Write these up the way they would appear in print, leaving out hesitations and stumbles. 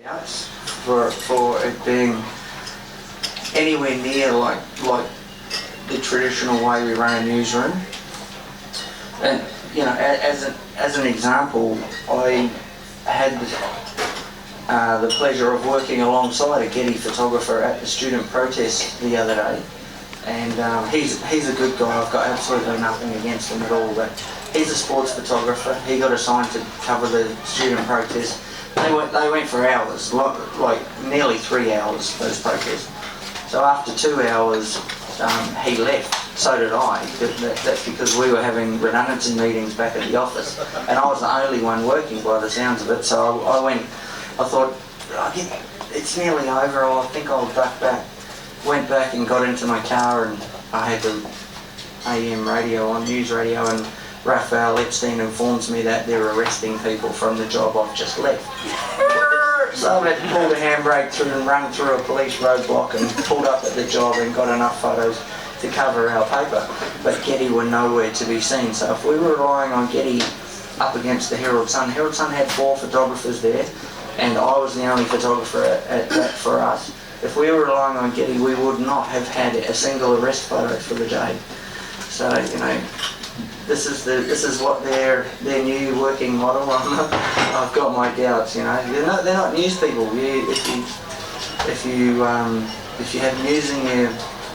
doubts for it being anywhere near like the traditional way we run a newsroom. And you know, as an example, I had the pleasure of working alongside a Getty photographer at the student protest the other day, and he's a good guy. I've got absolutely nothing against him at all, but he's a sports photographer. He got assigned to cover the student protest. They went for hours, like nearly 3 hours, those protests. So after 2 hours, he left. So did I. That's because we were having redundancy meetings back at the office, and I was the only one working by the sounds of it. So I thought, it's nearly over, I think I'll duck back. Went back and got into my car, and I had the AM radio on, news radio, and Raphael Epstein informs me that they're arresting people from the job I've just left. So I had to pull the handbrake through and run through a police roadblock and pulled up at the job and got enough photos to cover our paper. But Getty were nowhere to be seen. So if we were relying on Getty up against the Herald Sun had 4 photographers there, and I was the only photographer at that for us. If we were relying on Getty, we would not have had a single arrest photo for the day. So, you know, this is what their new working model. I've got my doubts. You know, they're not news people. If you have news in your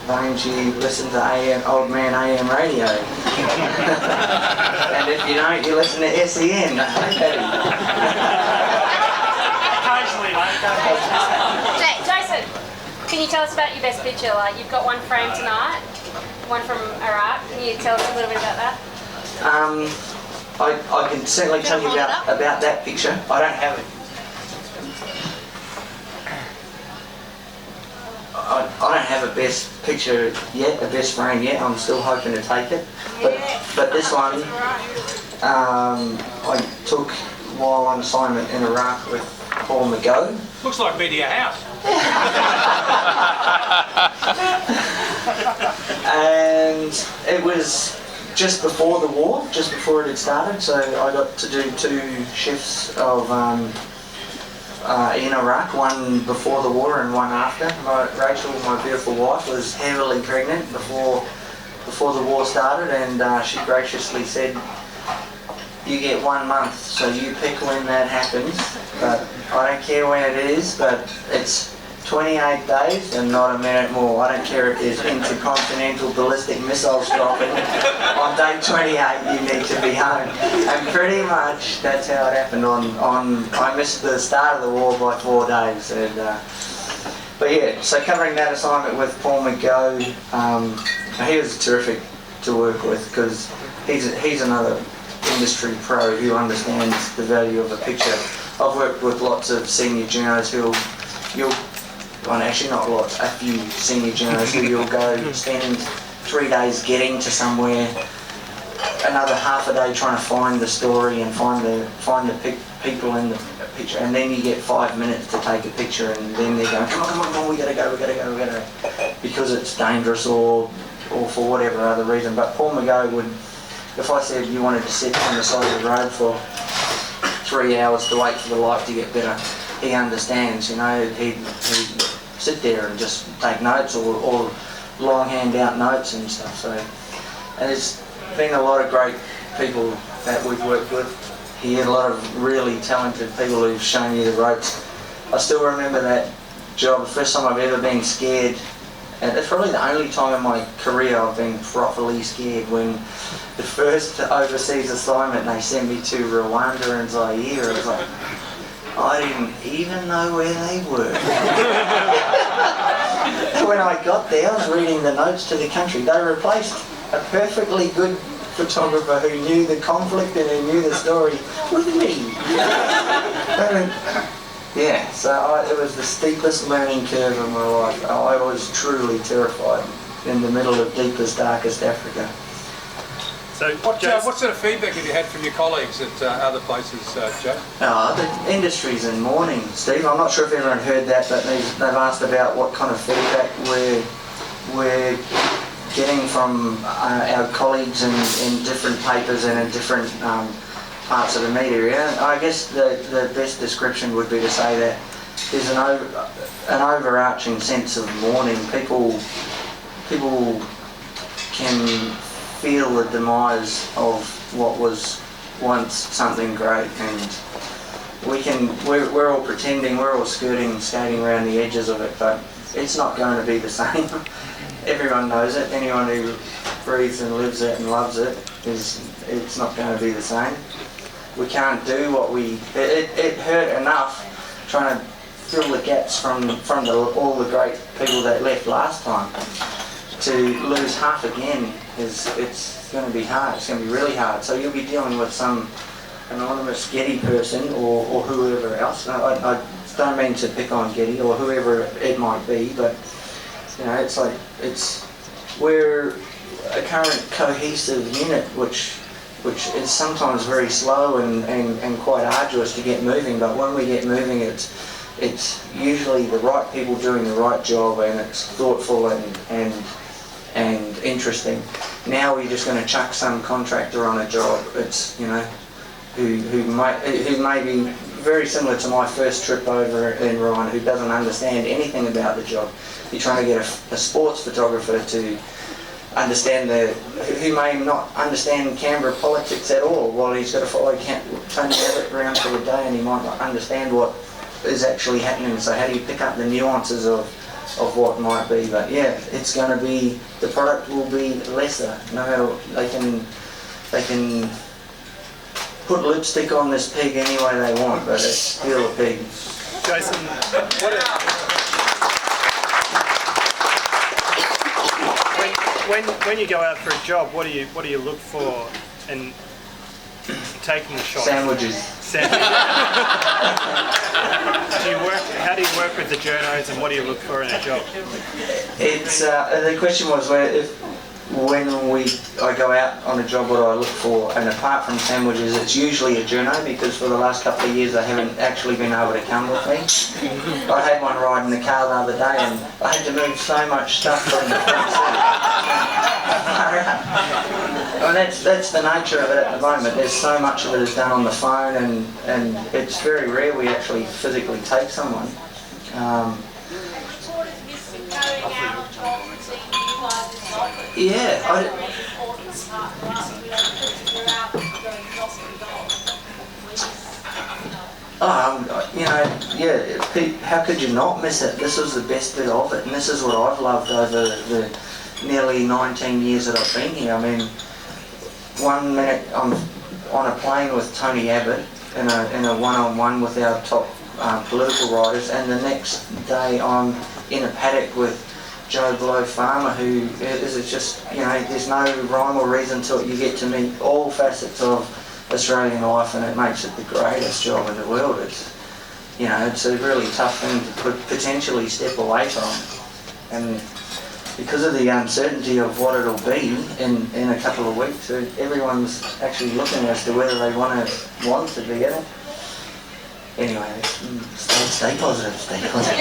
veins, you listen to old man AM radio, and if you don't, you listen to SEN. Occasionally, mate. Jason, can you tell us about your best picture? Like, you've got one frame tonight, one from Iraq. Can you tell us a little bit about that? I can certainly tell you about that picture. I don't have it. I don't have a best picture yet, a best frame yet. I'm still hoping to take it. But this one I took while on assignment in Iraq with Paul McGough. Looks like media house. And it was just before the war, just before it had started, so I got to do 2 shifts of in Iraq, one before the war and one after. Rachel, my beautiful wife, was heavily pregnant before the war started, and she graciously said, "You get 1 month, so you pick when that happens, but I don't care when it is, but it's 28 days and not a minute more. I don't care if there's intercontinental ballistic missiles dropping. On day 28, you need to be home." And pretty much that's how it happened. I missed the start of the war by 4 days. And but yeah, so covering that assignment with Paul McGough, he was terrific to work with because he's another industry pro who understands the value of a picture. I've worked with lots of senior journalists well, actually not lots, a few senior journalists who you'll go spend 3 days getting to somewhere, another half a day trying to find the story and find the people in the picture, and then you get 5 minutes to take a picture, and then they're going, come on, we gotta go, because it's dangerous or for whatever other reason. But Paul McGough would, if I said you wanted to sit on the side of the road for 3 hours to wait for the light to get better, he understands, you know, he'd sit there and just take notes or long hand out notes and stuff. So, and there's been a lot of great people that we've worked with here, a lot of really talented people who've shown you the ropes. I still remember that job, the first time I've ever been scared, and it's probably the only time in my career I've been properly scared, when the first overseas assignment they sent me to Rwanda and Zaire. It was like, I didn't even know where they were. When I got there, I was reading the notes to the country. They replaced a perfectly good photographer who knew the conflict and who knew the story with me. Yeah, so it was the steepest learning curve of my life. I was truly terrified in the middle of deepest, darkest Africa. So, what sort of feedback have you had from your colleagues at other places, Joe? The industry's in mourning, Steve. I'm not sure if everyone heard that, but they've asked about what kind of feedback we're getting from our colleagues in different papers and in different parts of the media. And I guess the best description would be to say that there's an overarching sense of mourning. People can feel the demise of what was once something great, and we're all pretending, we're all skating around the edges of it, but it's not going to be the same. Everyone knows it. Anyone who breathes and lives it and loves it, it's not going to be the same. We can't do what it hurt enough trying to fill the gaps from all the great people that left last time. To lose half again it's going to be hard. It's going to be really hard. So you'll be dealing with some anonymous Getty person or whoever else. I don't mean to pick on Getty or whoever it might be, but we're a current cohesive unit which is sometimes very slow and quite arduous to get moving, but when we get moving it's usually the right people doing the right job, and it's thoughtful and interesting. Now we're just going to chuck some contractor on a job. It's who may be very similar to my first trip over in Ryan, who doesn't understand anything about the job. You're trying to get a sports photographer to understand who may not understand Canberra politics at all, while he's got to follow Tony Abbott around for the day, and he might not understand what is actually happening. So how do you pick up the nuances of what might be? But yeah, it's going to be, the product will be lesser. No matter, they can put lipstick on this pig any way they want, but it's still a pig. Jason, when you go out for a job, what do you look for in taking the shot? Sandwiches. How do you work with the journos, and what do you look for in a job? It's the question was when I go out on a job, what do I look for? And apart from sandwiches, it's usually a journo, because for the last couple of years they haven't actually been able to come with me. I had one ride in the car the other day, and I had to move so much stuff from the front seat. And that's the nature of it at the moment. There's so much of it is done on the phone, and it's very rare we actually physically take someone. How could you not miss it? This was the best bit of it, and this is what I've loved over the nearly 19 years that I've been here. I mean, 1 minute I'm on a plane with Tony Abbott in a one-on-one with our top political writers, and the next day I'm in a paddock with Joe Blow Farmer, who is just, there's no rhyme or reason to it. You get to meet all facets of Australian life, and it makes it the greatest job in the world. It's a really tough thing to potentially step away from, and because of the uncertainty of what it'll be in a couple of weeks, everyone's actually looking as to whether they want to be in it. Anyway, stay positive, stay positive.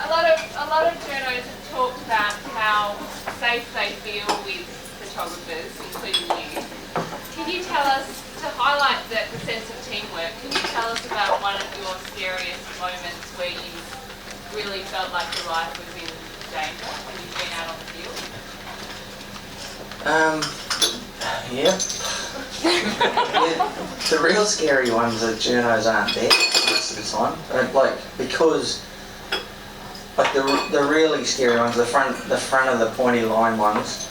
A lot of journos have talked about how safe they feel with photographers, including you. Can you tell us, to highlight the sense of teamwork, can you tell us about one of your scariest moments where you really felt like your life was in danger when you've been out on the field? The real scary ones are journos aren't there most of the time. Because the really scary ones, the front of the pointy line ones,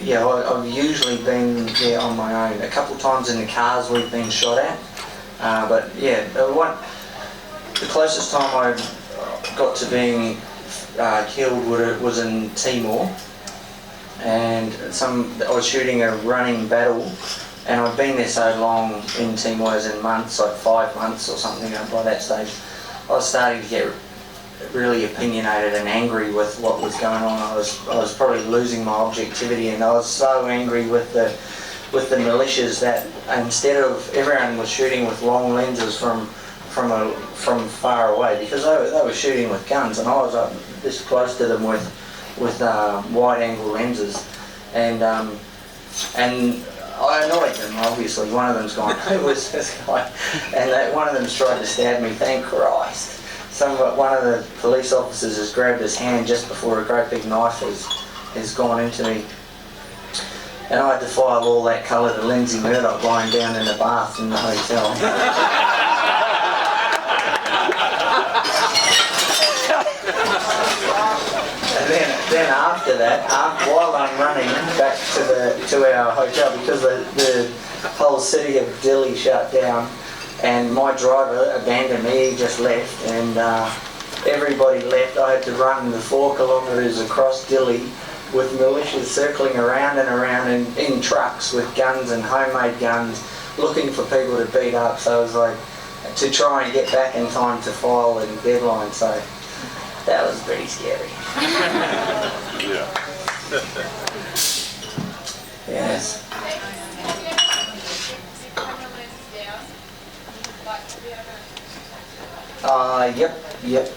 I've usually been there on my own. A couple of times in the cars we've been shot at, the closest time I got to being killed was in Timor, and I was shooting a running battle, and I'd been there so long in Timor, as in months, like 5 months or something. And by that stage I was starting to get really opinionated and angry with what was going on. I was probably losing my objectivity, and I was so angry with the militias that instead of, everyone was shooting with long lenses from far away, because they were shooting with guns, and I was up this close to them with wide angle lenses, and And I annoyed them, obviously. One of them's gone, who was this guy? And one of them's tried to stab me, thank Christ. One of the police officers has grabbed his hand just before a great big knife has gone into me. And I had to file all that colour to Lindsay Murdoch lying down in the bath in the hotel. And then after that, while I'm running back to our hotel, because the whole city of Dili shut down, and my driver abandoned me, he just left, and everybody left. I had to run the 4 kilometres across Dili with militias circling around and around in trucks with guns and homemade guns, looking for people to beat up. So it was like, to try and get back in time to file the deadline. So that was pretty scary. Yes. Yep.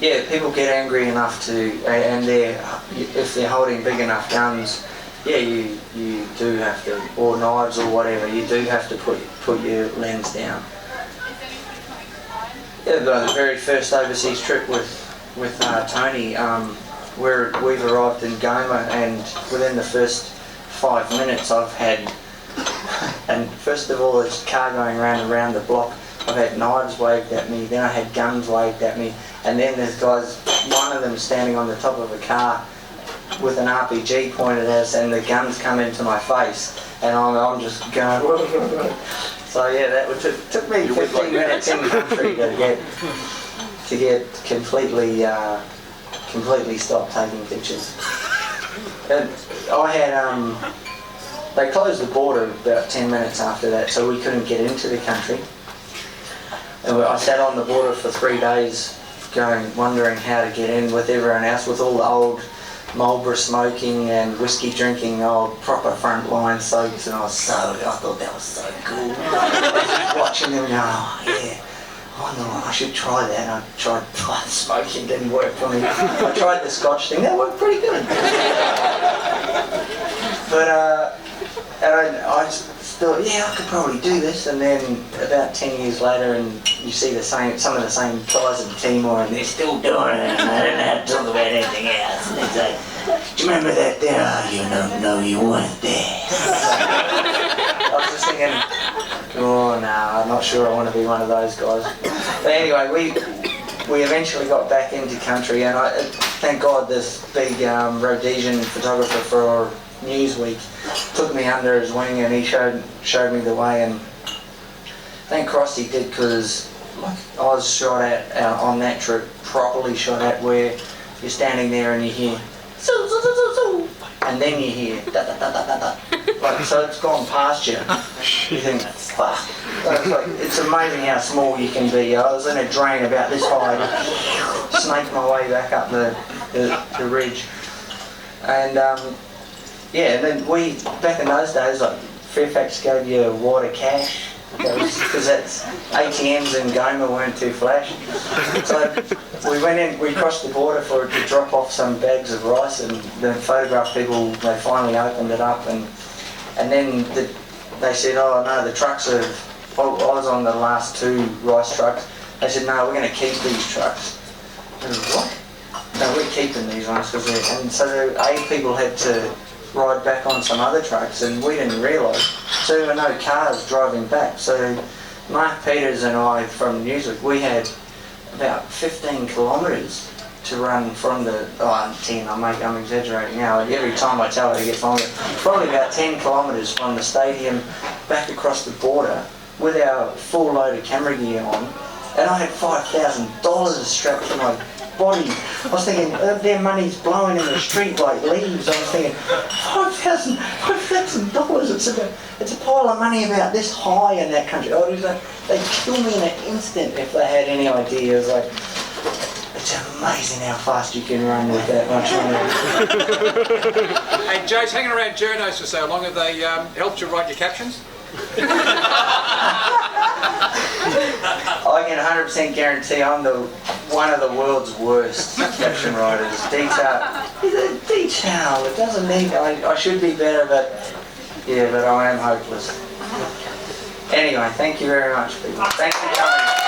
Yeah, people get angry enough to, and if they're holding big enough guns, yeah, you do have to, or knives or whatever, you do have to put your lens down. Yeah, the very first overseas trip with Tony, we've arrived in Goma, and within the first 5 minutes I've had, and first of all there's a car going around the block, I've had knives waved at me, then I had guns waved at me, and then there's guys, one of them standing on the top of a car with an RPG pointed at us, and the guns come into my face, and I'm just going. So yeah, that took me 15 minutes in the country to get completely stopped taking pictures. And I had they closed the border about 10 minutes after that, so we couldn't get into the country. And I sat on the border for 3 days, wondering how to get in with everyone else, with all the old Marlboro smoking and whiskey drinking, old proper frontline soaks, and I thought that was so cool. I was just watching them going, oh yeah, I wonder what, I should try that. I tried smoking, didn't work for me. I tried the Scotch thing, that worked pretty good. But I just thought, yeah, I could probably do this, and then about 10 years later, and you see some of the same guys in Timor, and they're still doing it, and they don't know how to talk about anything else. And they say, do you remember that there? Oh, you don't know, you weren't there. I was just thinking, oh no, I'm not sure I want to be one of those guys. But anyway, we eventually got back into country, and thank God this big Rhodesian photographer for Newsweek took me under his wing, and he showed me the way, and thank Christ he did, because I was shot at on that trip, properly shot at, where you're standing there and you hear and then you hear da da da da da da. Like, so it's gone past you. You think, fuck. It's amazing how small you can be. I was in a drain about this high, snaked my way back up the ridge, and yeah, and then back in those days, like Fairfax gave you water cash, because ATMs in Goma weren't too flash. So we went in, we crossed the border to drop off some bags of rice, and the photograph people, they finally opened it up, and then they said, oh no, the trucks I was on the last 2 rice trucks. They said, no, we're going to keep these trucks. I said, what? No, we're keeping these ones, and so the people had to ride back on some other trucks, and we didn't realise. So there were no cars driving back. So Mark Peters and I from Newsweek, we had about 15 kilometres to run from the, 10, I'm exaggerating now, every time I tell it it gets longer. Probably about 10 kilometres from the stadium back across the border with our full load of camera gear on, and I had $5,000 strapped to my body. I was thinking, their money's blowing in the street like leaves. I was thinking, $5,000. It's a pile of money about this high in that country. They'd kill me in an instant if they had any idea. It's like, it's amazing how fast you can run with that much money. Hey, Jace, hanging around journos for so long, have they helped you write your captions? I can 100% guarantee I'm the one of the world's worst caption writers. Detail. It doesn't need. I should be better, but yeah, but I am hopeless. Anyway, thank you very much, people. Thanks for coming.